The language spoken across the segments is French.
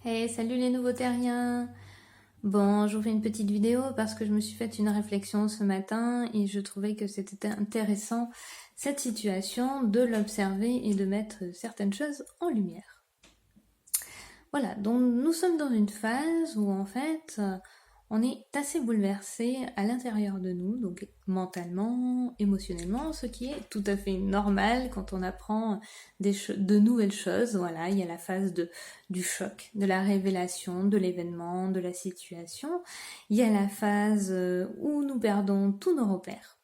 Hey, salut les nouveaux terriens! Bon, je vous fais une petite vidéo parce que je me suis fait une réflexion ce matin et je trouvais que c'était intéressant cette situation de l'observer et de mettre certaines choses en lumière. Voilà, donc nous sommes dans une phase où en fait on est assez bouleversé à l'intérieur de nous, donc mentalement, émotionnellement, ce qui est tout à fait normal quand on apprend de nouvelles choses. Voilà, il y a la phase du choc, de la révélation, de l'événement, de la situation. Il y a la phase où nous perdons tous nos repères.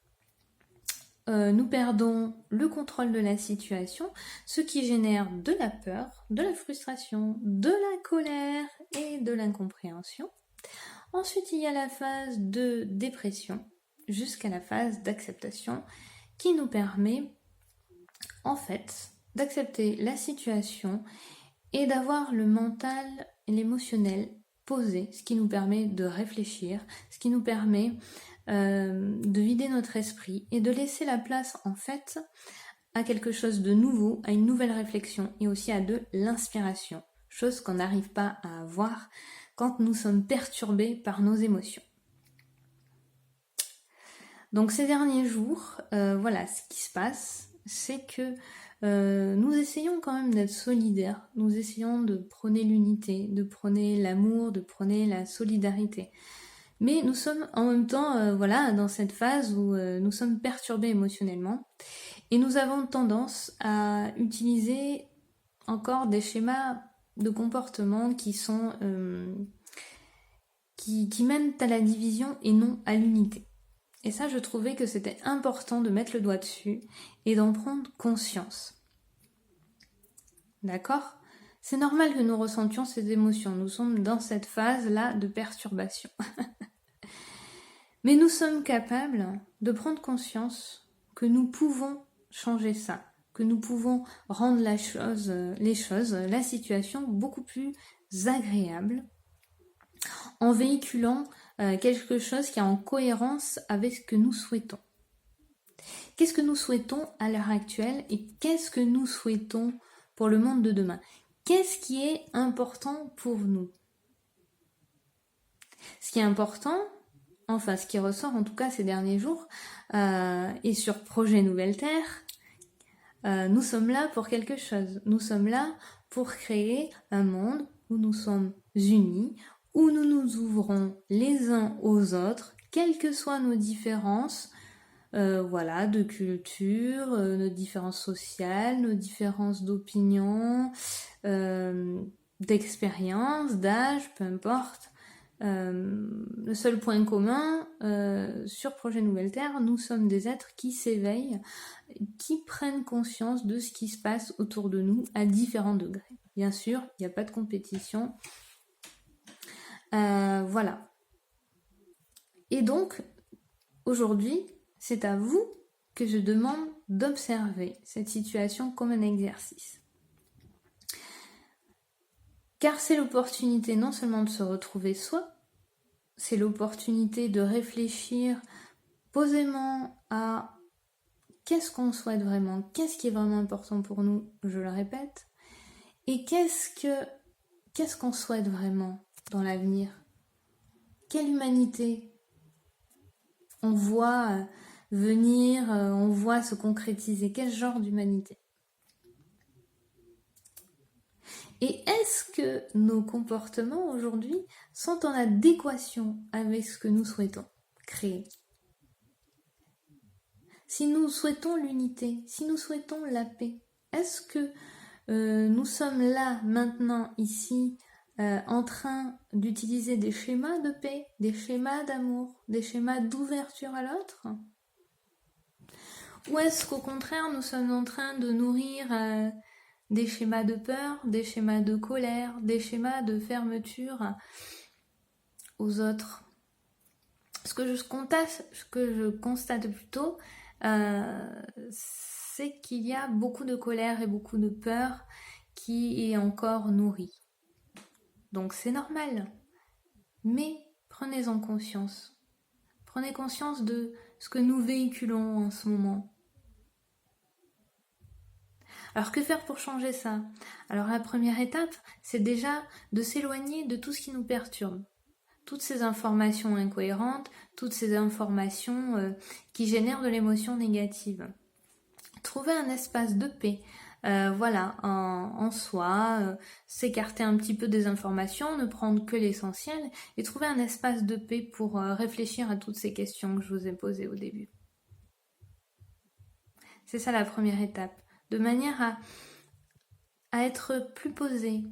Nous perdons le contrôle de la situation, ce qui génère de la peur, de la frustration, de la colère et de l'incompréhension. Ensuite, il y a la phase de dépression jusqu'à la phase d'acceptation qui nous permet en fait d'accepter la situation et d'avoir le mental et l'émotionnel posé, ce qui nous permet de réfléchir, ce qui nous permet de vider notre esprit et de laisser la place en fait à quelque chose de nouveau, à une nouvelle réflexion et aussi à de l'inspiration, chose qu'on n'arrive pas à avoir quand nous sommes perturbés par nos émotions. Donc ces derniers jours, voilà, ce qui se passe, c'est que nous essayons quand même d'être solidaires, nous essayons de prôner l'unité, de prôner l'amour, de prôner la solidarité. Mais nous sommes en même temps voilà, dans cette phase où nous sommes perturbés émotionnellement et nous avons tendance à utiliser encore des schémas de comportement qui sont qui mènent à la division et non à l'unité. Et ça, je trouvais que c'était important de mettre le doigt dessus et d'en prendre conscience. D'accord ? C'est normal que nous ressentions ces émotions. Nous sommes dans cette phase-là de perturbation. Mais nous sommes capables de prendre conscience que nous pouvons changer ça, que nous pouvons rendre la situation beaucoup plus agréable en véhiculant quelque chose qui est en cohérence avec ce que nous souhaitons. Qu'est-ce que nous souhaitons à l'heure actuelle et qu'est-ce que nous souhaitons pour le monde de demain ? Qu'est-ce qui est important pour nous ? Ce qui est important, enfin ce qui ressort en tout cas ces derniers jours, et sur Projet Nouvelle Terre, nous sommes là pour quelque chose. Nous sommes là pour créer un monde où nous sommes unis, où nous nous ouvrons les uns aux autres, quelles que soient nos différences, voilà, de culture, nos différences sociales, nos différences d'opinion, d'expérience, d'âge, peu importe. Le seul point commun sur Projet Nouvelle Terre, nous sommes des êtres qui s'éveillent, qui prennent conscience de ce qui se passe autour de nous à différents degrés. Bien sûr, il n'y a pas de compétition. Voilà. Et donc, aujourd'hui, c'est à vous que je demande d'observer cette situation comme un exercice. Car c'est l'opportunité non seulement de se retrouver soi, c'est l'opportunité de réfléchir posément à qu'est-ce qu'on souhaite vraiment, qu'est-ce qui est vraiment important pour nous, je le répète, et qu'est-ce qu'on souhaite vraiment dans l'avenir. Quelle humanité on voit venir, on voit se concrétiser, quel genre d'humanité. Et est-ce que nos comportements aujourd'hui sont en adéquation avec ce que nous souhaitons créer ? Si nous souhaitons l'unité, si nous souhaitons la paix, est-ce que nous sommes là, maintenant, ici, en train d'utiliser des schémas de paix, des schémas d'amour, des schémas d'ouverture à l'autre ? Ou est-ce qu'au contraire, nous sommes en train de nourrir des schémas de peur, des schémas de colère, des schémas de fermeture aux autres ? Ce que je constate plutôt, c'est qu'il y a beaucoup de colère et beaucoup de peur qui est encore nourrie. Donc c'est normal, mais prenez-en conscience. Prenez conscience de ce que nous véhiculons en ce moment. Alors que faire pour changer ça? Alors la première étape, c'est déjà de s'éloigner de tout ce qui nous perturbe. Toutes ces informations incohérentes, toutes ces informations qui génèrent de l'émotion négative. Trouver un espace de paix, voilà, en soi, s'écarter un petit peu des informations, ne prendre que l'essentiel et trouver un espace de paix pour réfléchir à toutes ces questions que je vous ai posées au début. C'est ça la première étape, de manière à être plus posé,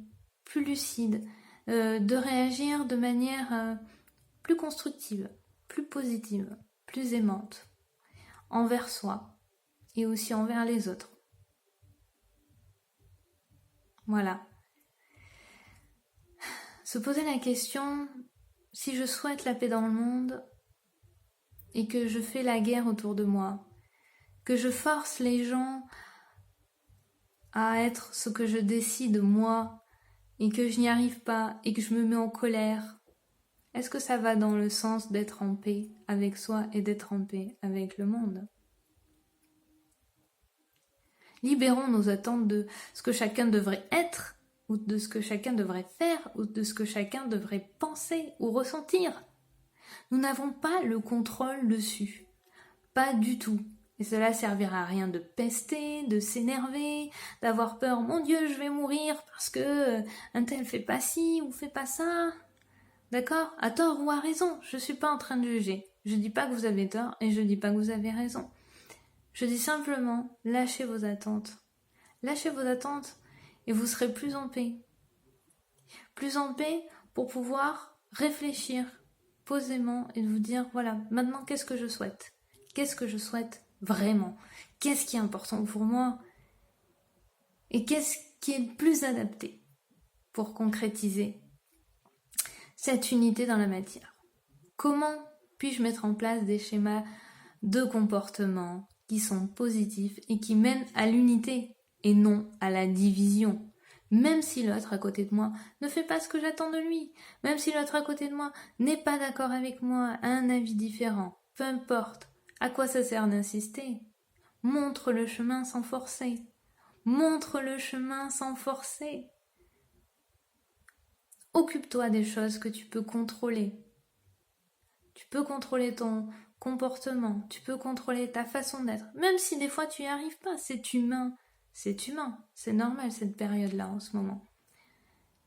plus lucide, de réagir de manière plus constructive, plus positive, plus aimante, envers soi et aussi envers les autres. Voilà. Se poser la question, si je souhaite la paix dans le monde et que je fais la guerre autour de moi, que je force les gens à être ce que je décide moi et que je n'y arrive pas et que je me mets en colère, est-ce que ça va dans le sens d'être en paix avec soi et d'être en paix avec le monde? Libérons nos attentes de ce que chacun devrait être, ou de ce que chacun devrait faire, ou de ce que chacun devrait penser ou ressentir. Nous n'avons pas le contrôle dessus. Pas du tout. Et cela servira à rien de pester, de s'énerver, d'avoir peur. Mon Dieu, je vais mourir parce que un tel fait pas ci ou fait pas ça. D'accord? À tort ou à raison. Je suis pas en train de juger. Je dis pas que vous avez tort et je dis pas que vous avez raison. Je dis simplement, lâchez vos attentes. Lâchez vos attentes et vous serez plus en paix. Plus en paix pour pouvoir réfléchir posément et vous dire, voilà, maintenant qu'est-ce que je souhaite? Qu'est-ce que je souhaite vraiment? Qu'est-ce qui est important pour moi? Et qu'est-ce qui est le plus adapté pour concrétiser cette unité dans la matière? Comment puis-je mettre en place des schémas de comportement qui sont positifs et qui mènent à l'unité et non à la division? Même si l'autre à côté de moi ne fait pas ce que j'attends de lui, même si l'autre à côté de moi n'est pas d'accord avec moi, a un avis différent, peu importe, à quoi ça sert d'insister? Montre le chemin sans forcer. Montre le chemin sans forcer. Occupe-toi des choses que tu peux contrôler. Tu peux contrôler ton comportement, tu peux contrôler ta façon d'être, même si des fois tu n'y arrives pas, c'est humain. C'est humain, c'est normal cette période-là en ce moment.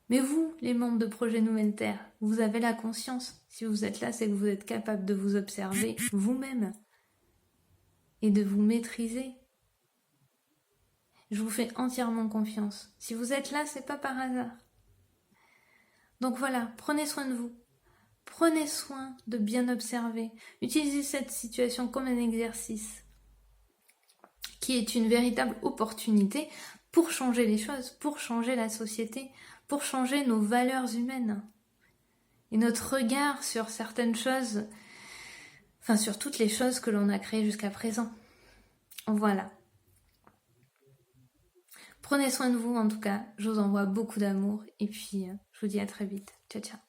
Mais vous, les membres de Projet Nouvelle Terre, vous avez la conscience. Si vous êtes là, c'est que vous êtes capable de vous observer vous-même et de vous maîtriser. Je vous fais entièrement confiance. Si vous êtes là, c'est pas par hasard. Donc voilà, prenez soin de vous. Prenez soin de bien observer. Utilisez cette situation comme un exercice qui est une véritable opportunité pour changer les choses, pour changer la société, pour changer nos valeurs humaines et notre regard sur certaines choses, enfin sur toutes les choses que l'on a créées jusqu'à présent. Voilà. Prenez soin de vous en tout cas, je vous envoie beaucoup d'amour et puis je vous dis à très vite. Ciao ciao.